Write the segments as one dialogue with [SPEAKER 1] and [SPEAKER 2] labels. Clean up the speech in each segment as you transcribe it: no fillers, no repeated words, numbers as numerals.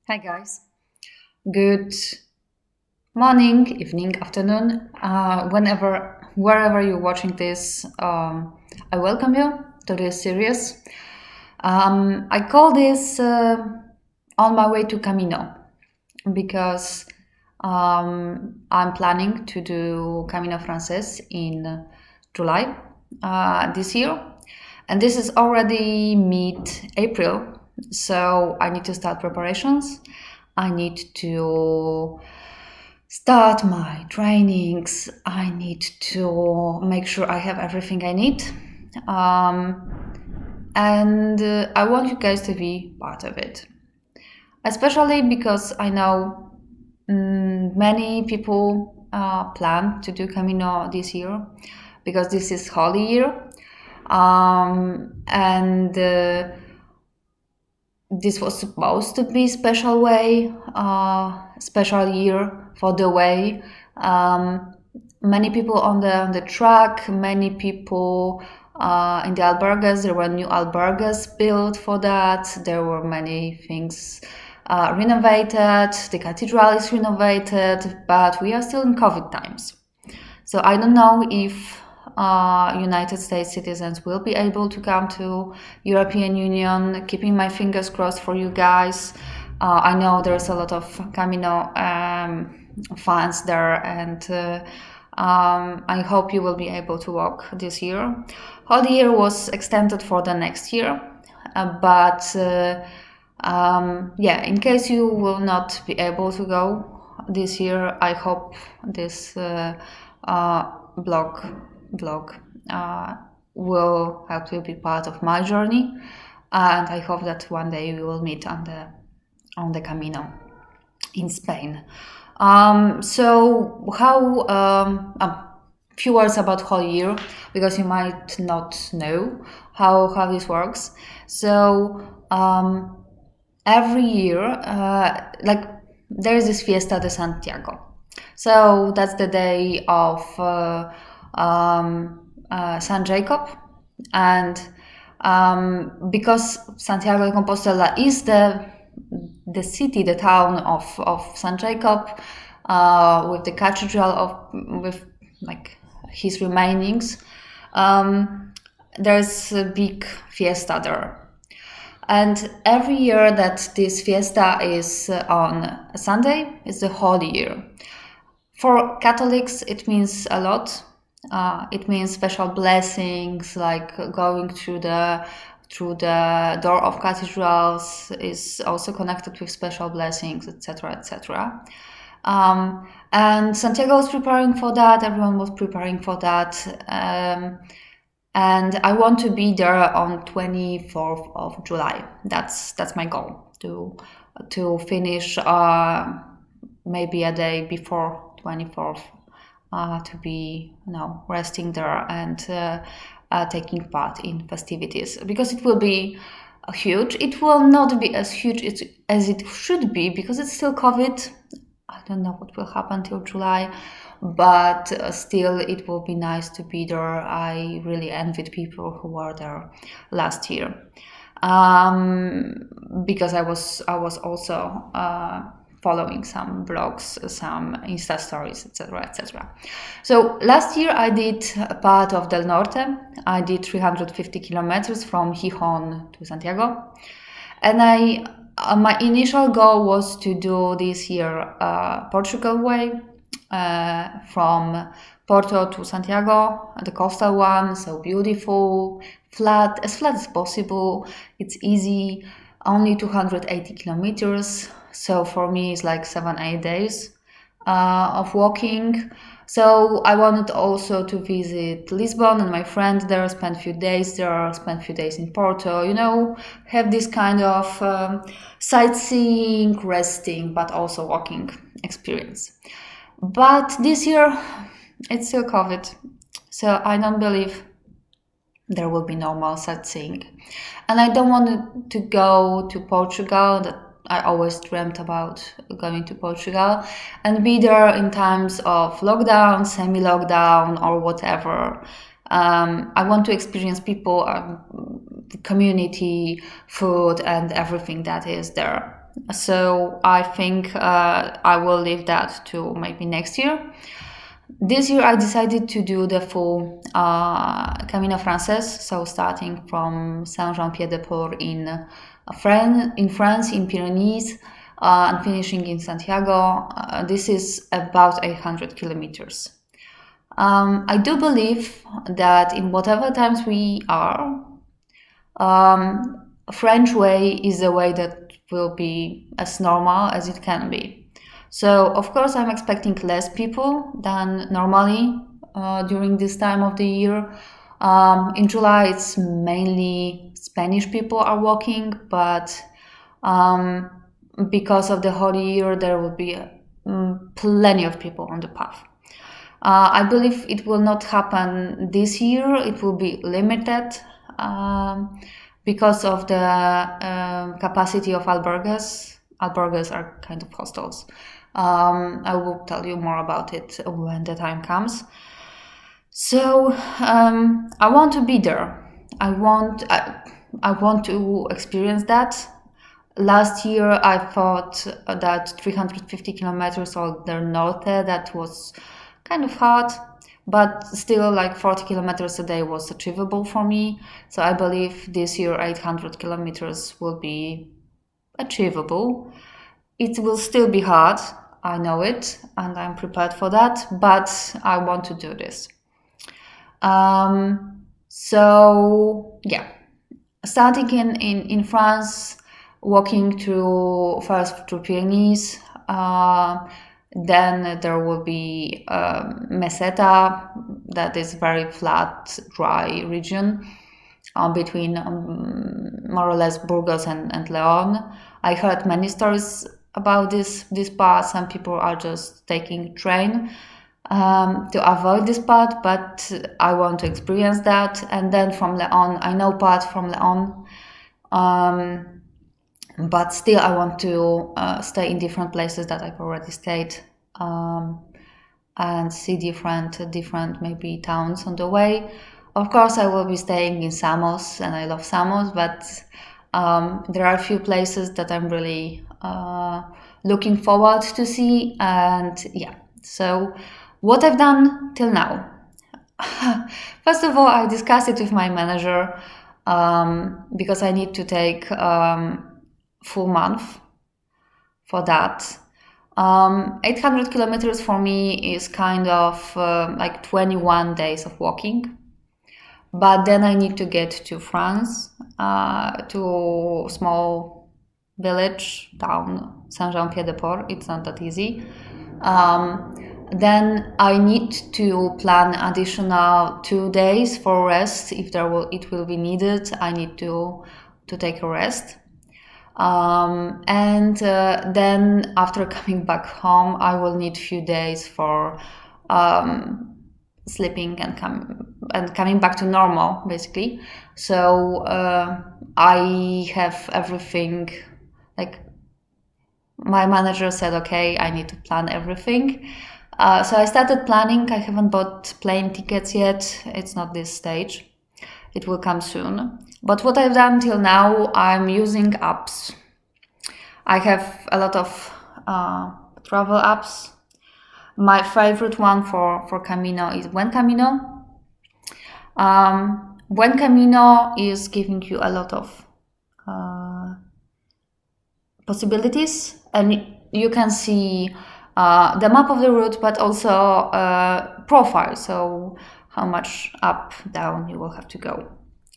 [SPEAKER 1] Hi guys. Good morning, evening, afternoon, wherever you're watching this. I welcome you to this series. I call this On My Way to Camino because I'm planning to do Camino Frances in July this year, and this is already mid-April, so I need to start preparations. I need to start my trainings. I need to make sure I have everything I need. And I want you guys to be part of it, especially because I know many people plan to do Camino this year because this is Holy Year. And this was supposed to be special year for the way. Many people on the track, many people in the albergues. There were new albergues built for that. There were many things renovated. The cathedral is renovated, but we are still in COVID times. So I don't know if United States citizens will be able to come to European Union. Keeping my fingers crossed for you guys. I know there's a lot of Camino fans there, and I hope you will be able to walk this year. Holy Year was extended for the next year, but in case you will not be able to go this year, I hope this blog will help you be part of my journey, and I hope that one day we will meet on the Camino in Spain. So how few words about Holy Year, because you might not know how this works. So every year, there is this Fiesta de Santiago. So that's the day of San Jacob, and because Santiago de Compostela is the city, the town of San Jacob, with the cathedral with his remainings, there's a big fiesta there. And every year that this fiesta is on a Sunday, is the Holy Year. For Catholics, it means a lot. It means special blessings, like going through the door of cathedrals is also connected with special blessings, etc., etc. And Santiago was preparing for that. Everyone was preparing for that. And I want to be there on 24th of July. That's my goal, to finish maybe a day before 24th, to be resting there and taking part in festivities, because it will be huge. It will not be as huge as it should be because it's still COVID. I don't know what will happen till July, but still it will be nice to be there. I really envied people who were there last year, because I was also following some blogs, some Insta stories, etc., etc. So last year I did a part of Del Norte. I did 350 kilometers from Gijón to Santiago, and my initial goal was to do this year Portugal way, from Porto to Santiago, the coastal one, so beautiful, as flat as possible. It's easy, only 280 kilometers. So for me, it's like 7-8 days of walking. So I wanted also to visit Lisbon, and my friend there, spent a few days there, spent a few days in Porto, have this kind of sightseeing, resting, but also walking experience. But this year, it's still COVID, so I don't believe there will be normal sightseeing. And I don't want to go to Portugal. That I always dreamt about going to Portugal and be there in times of lockdown, semi-lockdown, or whatever. I want to experience people, the community, food, and everything that is there. So I think I will leave that to maybe next year. This year I decided to do the full Camino Frances, so starting from Saint-Jean-Pied-de-Port in France, in Pyrenees, and finishing in Santiago. This is about 800 kilometers. I do believe that in whatever times we are, French way is the way that will be as normal as it can be. So of course I'm expecting less people than normally during this time of the year. In July it's mainly Spanish people are walking, but because of the holy year there will be plenty of people on the path. I believe it will not happen this year. It will be limited because of the capacity of albergues. Albergues are kind of hostels. I will tell you more about it when the time comes. So I want to be there. I want to experience that. Last year I thought that 350 kilometers of the Norte, that was kind of hard, but still like 40 kilometers a day was achievable for me. So I believe this year 800 kilometers will be achievable. It will still be hard, I know it, and I'm prepared for that, but I want to do this. So yeah, starting in France, walking first through Pyrenees, then there will be Meseta, that is very flat, dry region between more or less Burgos and León. I heard many stories about this part. Some people are just taking train to avoid this part, but I want to experience that. And then from León, I know part from León, but still I want to stay in different places that I've already stayed and see different maybe towns on the way. Of course I will be staying in Samos, and I love Samos, but there are a few places that I'm really looking forward to see. And yeah, so what I've done till now. First of all, I discussed it with my manager because I need to take full month for that. 800 kilometers for me is kind of like 21 days of walking, but then I need to get to France, to a small village, town, Saint-Jean-Pied-de-Port. It's not that easy. Then I need to plan additional 2 days for rest if it will be needed. I need to take a rest. And then after coming back home, I will need few days for sleeping and coming back to normal, basically. So I have everything, like my manager said, okay, I need to plan everything. So I started planning. I haven't bought plane tickets yet. It's not this stage. It will come soon. But what I've done till now, I'm using apps. I have a lot of travel apps. My favorite one for Camino is Buen Camino. Buen Camino is giving you a lot of possibilities, and you can see the map of the route, but also profile, so how much up, down you will have to go.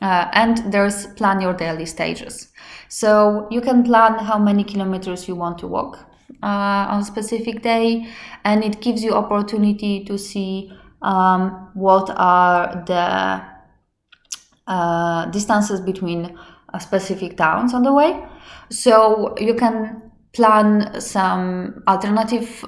[SPEAKER 1] And there's plan your daily stages. So you can plan how many kilometers you want to walk on a specific day, and it gives you opportunity to see what are the distances between specific towns on the way. So you can plan some alternative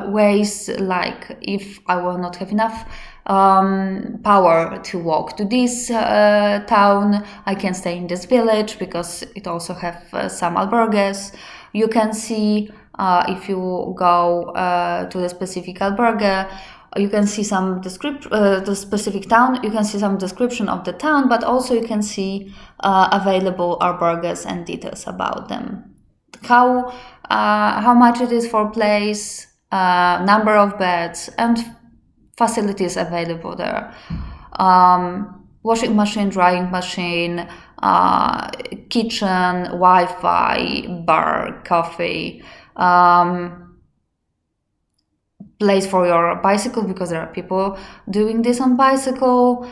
[SPEAKER 1] ways, like if I will not have enough power to walk to this town, I can stay in this village because it also have some albergues. You can see if you go to the specific albergue, you can see some the specific town, you can see some description of the town, but also you can see available albergues and details about them. how much it is for place, number of beds, and facilities available there. Washing machine, drying machine, kitchen, Wi-Fi, bar, coffee, place for your bicycle, because there are people doing this on bicycle.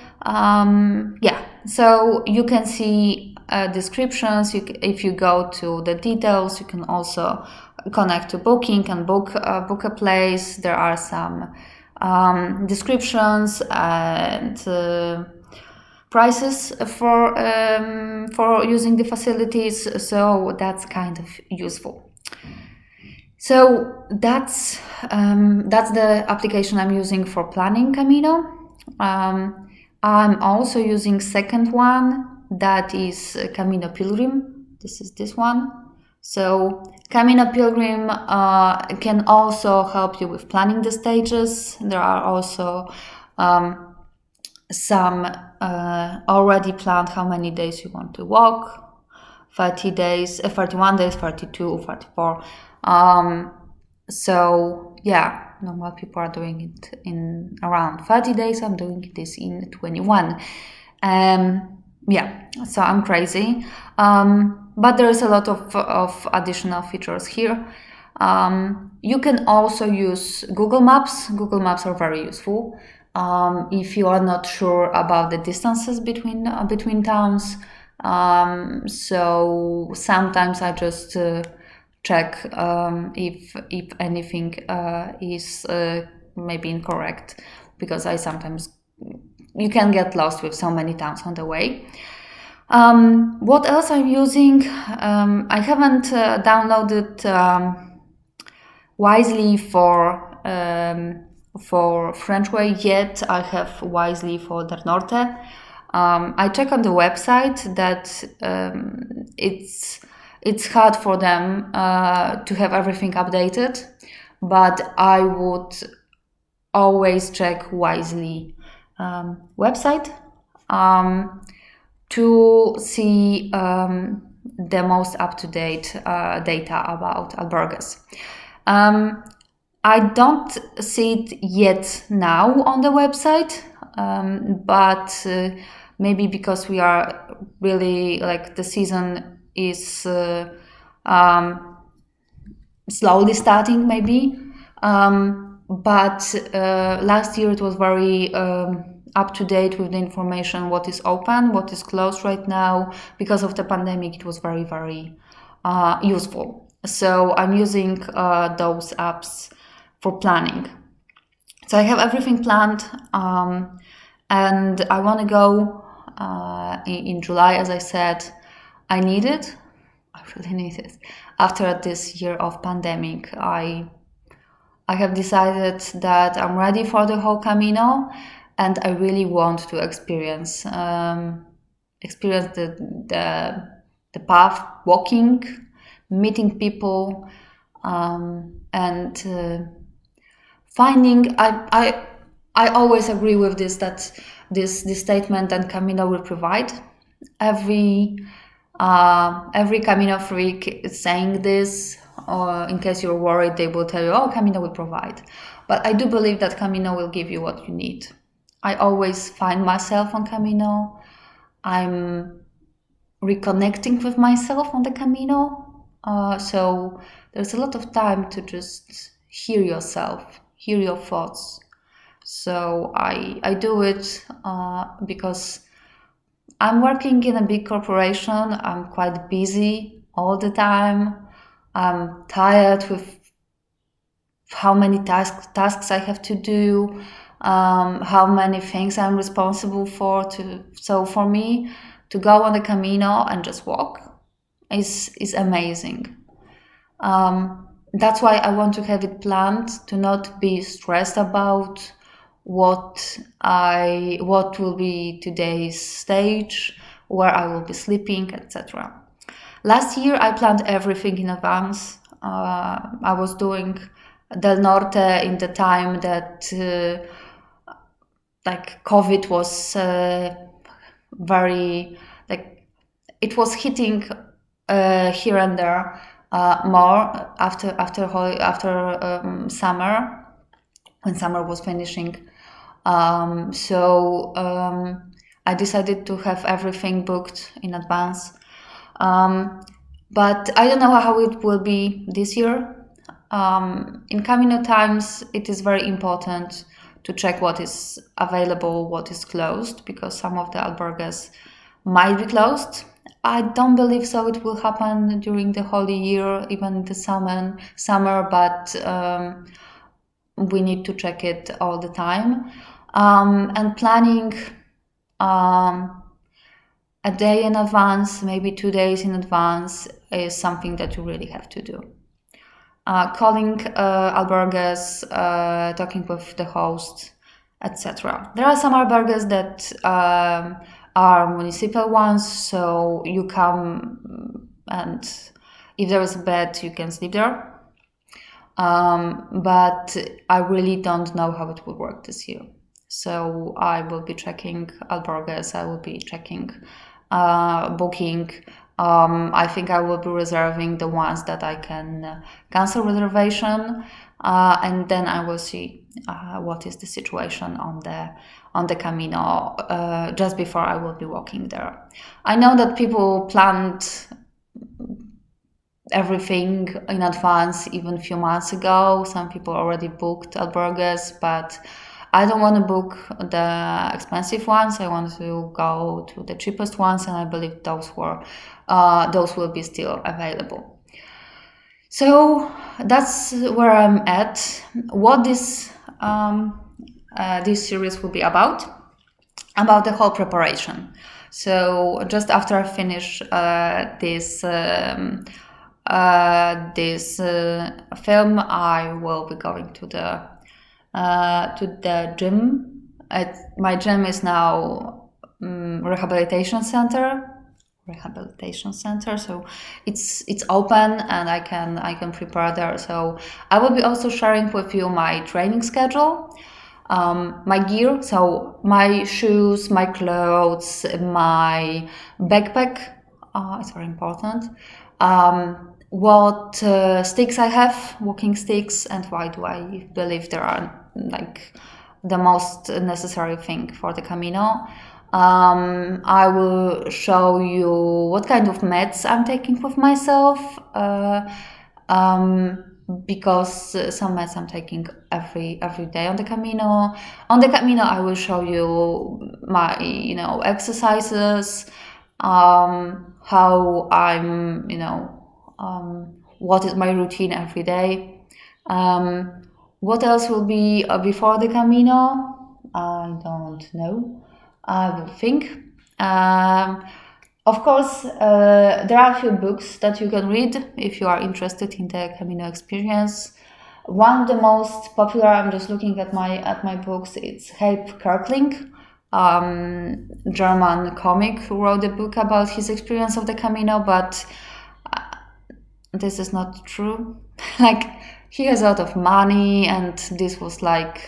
[SPEAKER 1] So you can see descriptions. If you go to the details, you can also connect to booking and book a place. There are some descriptions and prices for using the facilities, so that's kind of useful. So that's the application I'm using for planning Camino. I'm also using second one, that is Camino Pilgrim. This is this one. So Camino Pilgrim can also help you with planning the stages. There are also some already planned how many days you want to walk. 30 days, 31 days, 32, 34. So yeah, normal people are doing it in around 30 days. I'm doing this in 21. So I'm crazy. But there is a lot of additional features here. You can also use Google Maps. Google Maps are very useful. If you are not sure about the distances between towns. So sometimes I just check if anything is maybe incorrect, because you can get lost with so many towns on the way. What else I'm using? I haven't downloaded Wisely for French way yet. I have Wisely for Del Norte. I check on the website that it's hard for them to have everything updated, but I would always check Wisely website to see the most up-to-date data about albergues. I don't see it yet now on the website, but maybe because we are really, like, the season is slowly starting maybe. But last year it was very up to date with the information, what is open, what is closed right now. Because of the pandemic, it was very, very useful. So I'm using those apps for planning. So I have everything planned, and I want to go in July, as I said. I need it. I really need it. After this year of pandemic, I have decided that I'm ready for the whole Camino, and I really want to experience the path, walking, meeting people, and finding. I always agree with this, that this statement that Camino will provide. Every Camino freak is saying this, or in case you're worried, they will tell you, oh, Camino will provide. But I do believe that Camino will give you what you need. I always find myself on Camino. I'm reconnecting with myself on the Camino. So there's a lot of time to just hear yourself, hear your thoughts. So I do it because I'm working in a big corporation. I'm quite busy all the time. I'm tired with how many tasks I have to do, how many things I'm responsible for. So for me, to go on the Camino and just walk is amazing. That's why I want to have it planned, to not be stressed about what will be today's stage, where I will be sleeping, etc. Last year I planned everything in advance. I was doing Del Norte in the time that COVID was very, it was hitting here and there. more after summer, when summer was finishing. I decided to have everything booked in advance. But I don't know how it will be this year. In Camino times, it is very important to check what is available, what is closed, because some of the albergues might be closed. I don't believe so. It will happen during the whole year, even in the summer. But we need to check it all the time. And planning a day in advance, maybe 2 days in advance, is something that you really have to do. Calling albergues, talking with the host, etc. There are some albergues that are municipal ones, so you come and if there is a bed, you can sleep there. But I really don't know how it will work this year. So I will be checking albergues, I will be checking booking. I think I will be reserving the ones that I can cancel reservation, and then I will see what is the situation on the Camino just before I will be walking there. I know that people planned everything in advance, even a few months ago. Some people already booked albergues, but I don't want to book the expensive ones. I want to go to the cheapest ones, and I believe those will be still available. So that's where I'm at. What this series will be about the whole preparation. So just after I finish this film, I will be going to the gym. My gym is now rehabilitation center, so it's open and I can prepare there. So I will be also sharing with you my training schedule, my gear, so my shoes, my clothes, my backpack. It's very important. What sticks I have, walking sticks, and why do I believe they are like the most necessary thing for the Camino. I will show you what kind of meds I'm taking with myself, because some meds I'm taking every day on the Camino. On the Camino, I will show you my exercises, how I'm what is my routine every day. What else will be before the Camino? I don't know. I will think. Of course, there are a few books that you can read if you are interested in the Camino experience. One of the most popular, I'm just looking at my books, it's Hape Kerkeling, German comic who wrote a book about his experience of the Camino, but this is not true. Like, he has a lot of money, and this was like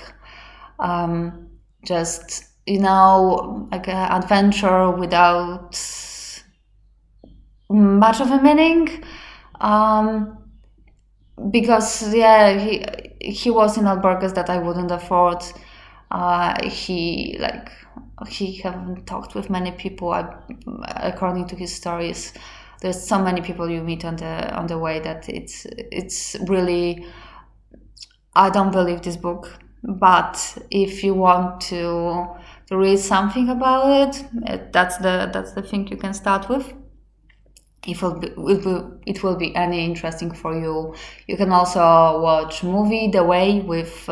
[SPEAKER 1] just like an adventure without much of a meaning, because he was in albergues that I wouldn't afford. He haven't talked with many people. According to his stories, there's so many people you meet on the way that it's really, I don't believe this book. But if you want to read something about it, that's the thing you can start with. It will be any interesting for you. You can also watch movie The Way with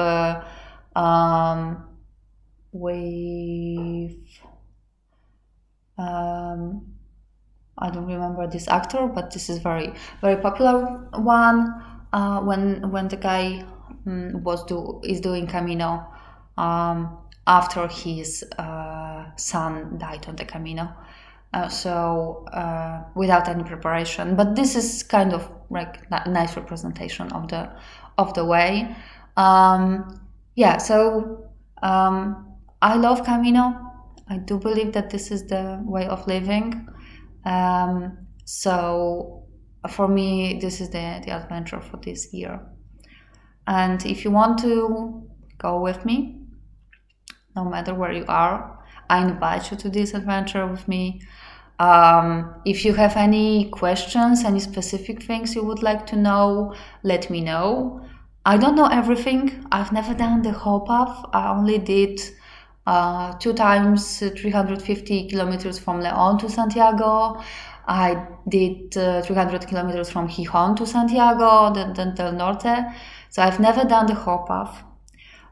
[SPEAKER 1] I don't remember this actor, but this is very very popular one. When the guy is doing Camino after his son died on the Camino, without any preparation. But this is kind of like a nice representation of the way. I love Camino. I do believe that this is the way of living. So for me, this is the adventure for this year. And if you want to go with me, no matter where you are, I invite you to this adventure with me. If you have any questions, any specific things you would like to know, let me know. I don't know everything. I've never done the whole path. I only did 2 times 350 kilometers from León to Santiago. I did 300 kilometers from Gijón to Santiago, then del Norte. So I've never done the whole path,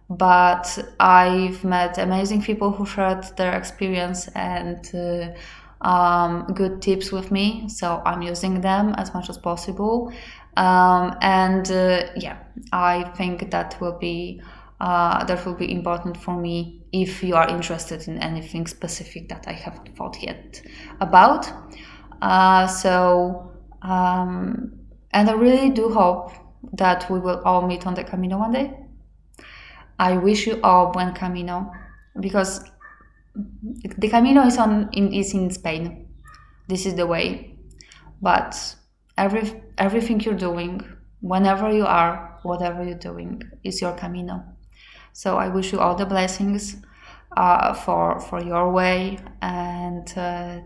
[SPEAKER 1] but I've met amazing people who shared their experience and good tips with me. So I'm using them as much as possible. Yeah, I think that will be important for me if you are interested in anything specific that I haven't thought yet about. And I really do hope that we will all meet on the Camino one day. I wish you all buen Camino, because the Camino is in Spain. This is the way. But everything you're doing, whenever you are, whatever you're doing, is your Camino. So I wish you all the blessings for your way, and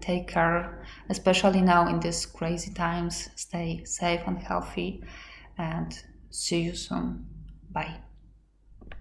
[SPEAKER 1] take care, especially now in these crazy times. Stay safe and healthy, and see you soon. Bye.